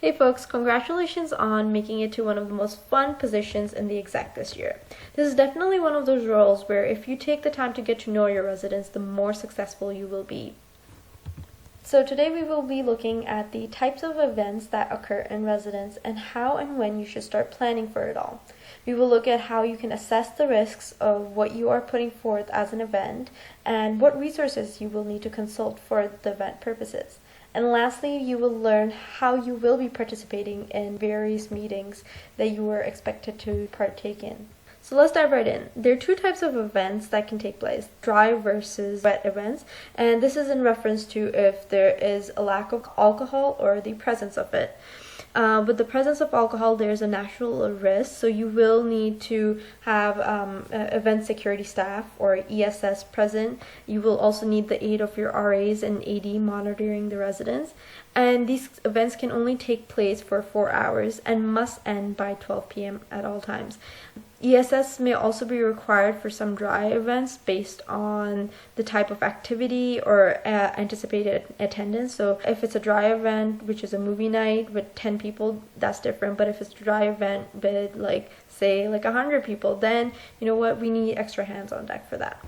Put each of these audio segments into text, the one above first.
Hey folks, congratulations on making it to one of the most fun positions in the exec this year. This is definitely one of those roles where if you take the time to get to know your residents, the more successful you will be. So today we will be looking at the types of events that occur in residence and how and when you should start planning for it all. We will look at how you can assess the risks of what you are putting forth as an event and what resources you will need to consult for the event purposes. And lastly, you will learn how you will be participating in various meetings that you are expected to partake in. So let's dive right in. There are two types of events that can take place, dry versus wet events, and this is in reference to if there is a lack of alcohol or the presence of it. With the presence of alcohol, there's a natural risk, so you will need to have event security staff or ESS present. You will also need the aid of your RAs and AD monitoring the residents. And these events can only take place for 4 hours and must end by 12 p.m. at all times. ESS may also be required for some dry events based on the type of activity or anticipated attendance. So if it's a dry event, which is a movie night with 10 people, that's different. But if it's a dry event with say 100 people, then you know what, we need extra hands on deck for that.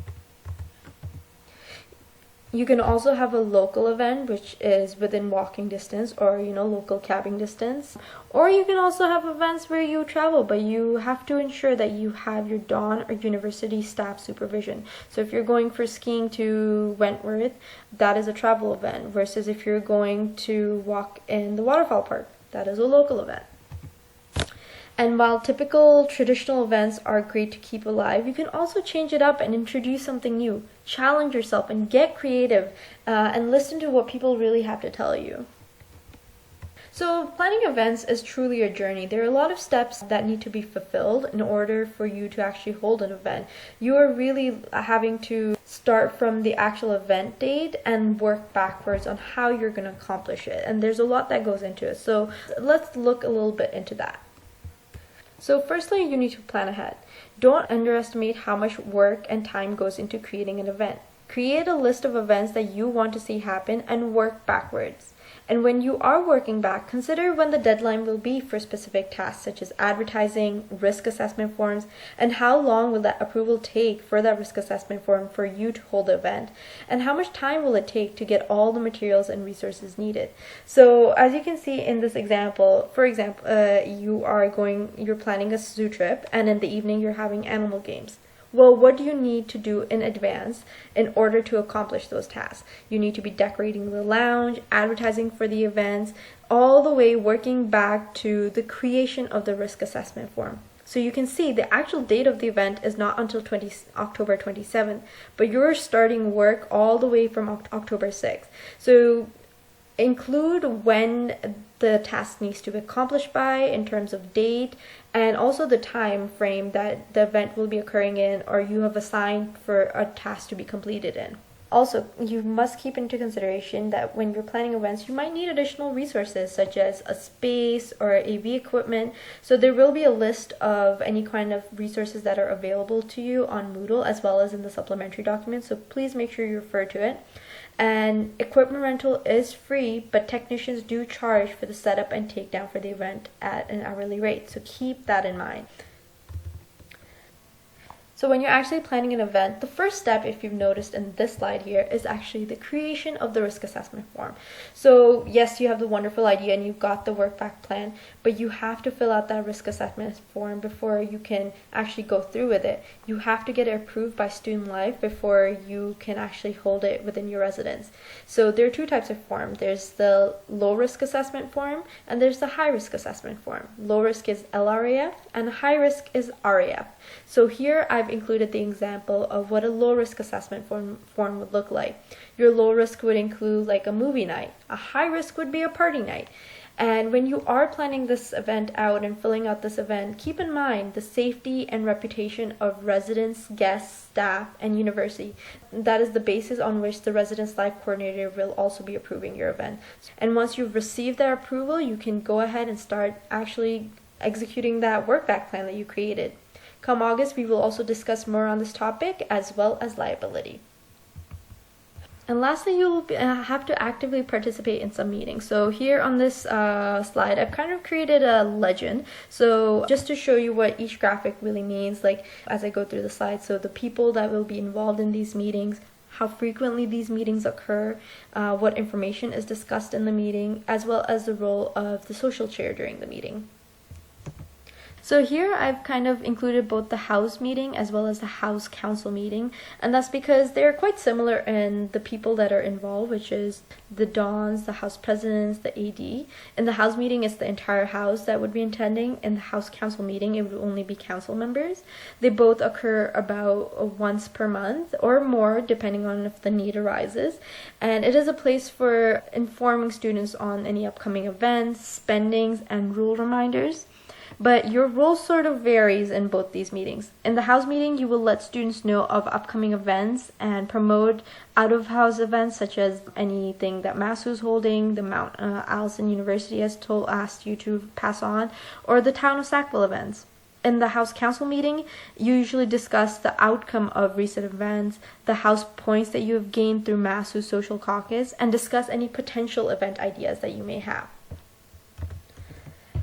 You can also have a local event, which is within walking distance or, local cabbing distance. Or you can also have events where you travel, but you have to ensure that you have your dawn or university staff supervision. So if you're going for skiing to Wentworth, that is a travel event, versus if you're going to walk in the waterfall park, that is a local event. And while typical traditional events are great to keep alive, you can also change it up and introduce something new. Challenge yourself and get creative and listen to what people really have to tell you. So planning events is truly a journey. There are a lot of steps that need to be fulfilled in order for you to actually hold an event. You are really having to start from the actual event date and work backwards on how you're going to accomplish it. And there's a lot that goes into it. So let's look a little bit into that. So firstly, you need to plan ahead. Don't underestimate how much work and time goes into creating an event. Create a list of events that you want to see happen and work backwards. And when you are working back, consider when the deadline will be for specific tasks such as advertising, risk assessment forms, and how long will that approval take for that risk assessment form for you to hold the event, and how much time will it take to get all the materials and resources needed. So as you can see in this example, for example, you're planning a zoo trip, and in the evening you're having animal games. Well, what do you need to do in advance in order to accomplish those tasks? You need to be decorating the lounge, advertising for the events, all the way working back to the creation of the risk assessment form. So you can see the actual date of the event is not until October 27th, but you're starting work all the way from October 6th. So include when the task needs to be accomplished by in terms of date and also the time frame that the event will be occurring in or you have assigned for a task to be completed in. Also, you must keep into consideration that when you're planning events, you might need additional resources such as a space or AV equipment. So there will be a list of any kind of resources that are available to you on Moodle as well as in the supplementary document. So please make sure you refer to it. And equipment rental is free, but technicians do charge for the setup and takedown for the event at an hourly rate. So keep that in mind. So when you're actually planning an event, the first step, if you've noticed in this slide here, is actually the creation of the risk assessment form. So yes, you have the wonderful idea and you've got the work back plan, but you have to fill out that risk assessment form before you can actually go through with it. You have to get it approved by Student Life before you can actually hold it within your residence. So there are two types of form. There's the low risk assessment form and there's the high risk assessment form. Low risk is LRAF and high risk is RAF. So here I've included the example of what a low risk assessment form would look like. Your low risk would include like a movie night. A high risk would be a party night. And when you are planning this event out and filling out this event, keep in mind the safety and reputation of residents, guests, staff, and university. That is the basis on which the Residence Life Coordinator will also be approving your event. And once you've received that approval, you can go ahead and start actually executing that work back plan that you created. Come August, we will also discuss more on this topic as well as liability. And lastly, you'll have to actively participate in some meetings. So here on this slide, I've kind of created a legend. So just to show you what each graphic really means, like as I go through the slides, so the people that will be involved in these meetings, how frequently these meetings occur, what information is discussed in the meeting, as well as the role of the social chair during the meeting. So here I've kind of included both the House meeting as well as the House Council meeting, and that's because they're quite similar in the people that are involved, which is the Dons, the House Presidents, the AD. In the House meeting, it's the entire House that would be attending. In the House Council meeting, it would only be council members. They both occur about once per month or more, depending on if the need arises. And it is a place for informing students on any upcoming events, spendings, and rule reminders. But your role sort of varies in both these meetings. In the House meeting, you will let students know of upcoming events and promote out-of-house events such as anything that Massou is holding, the Mount Allison University has asked you to pass on, or the Town of Sackville events. In the House Council meeting, you usually discuss the outcome of recent events, the House points that you have gained through Massou Social Caucus, and discuss any potential event ideas that you may have.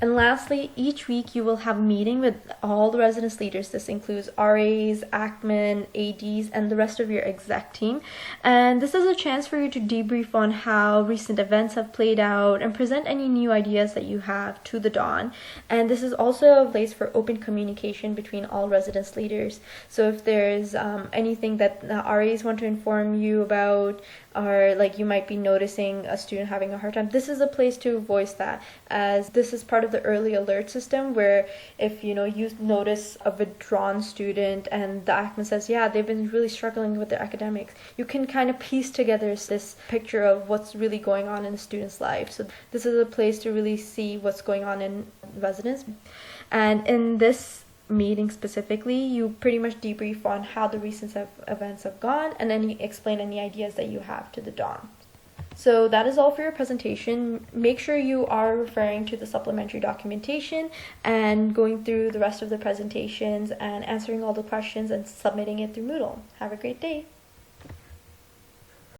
And lastly, each week you will have a meeting with all the residence leaders. This includes RAs, ACTMAN, ADs, and the rest of your exec team. And this is a chance for you to debrief on how recent events have played out and present any new ideas that you have to the Dawn. And this is also a place for open communication between all residence leaders. So if there's anything that the RAs want to inform you about, or like you might be noticing a student having a hard time, this is a place to voice that, as this is part of the early alert system where if you notice a withdrawn student and the ACMA says, yeah, they've been really struggling with their academics, you can kind of piece together this picture of what's really going on in a student's life. So this is a place to really see what's going on in residence. And in this meeting specifically, you pretty much debrief on how the recent events have gone, and then you explain any ideas that you have to the Dawn. So that is all for your presentation. Make sure you are referring to the supplementary documentation and going through the rest of the presentations and answering all the questions and submitting it through Moodle. Have a great day.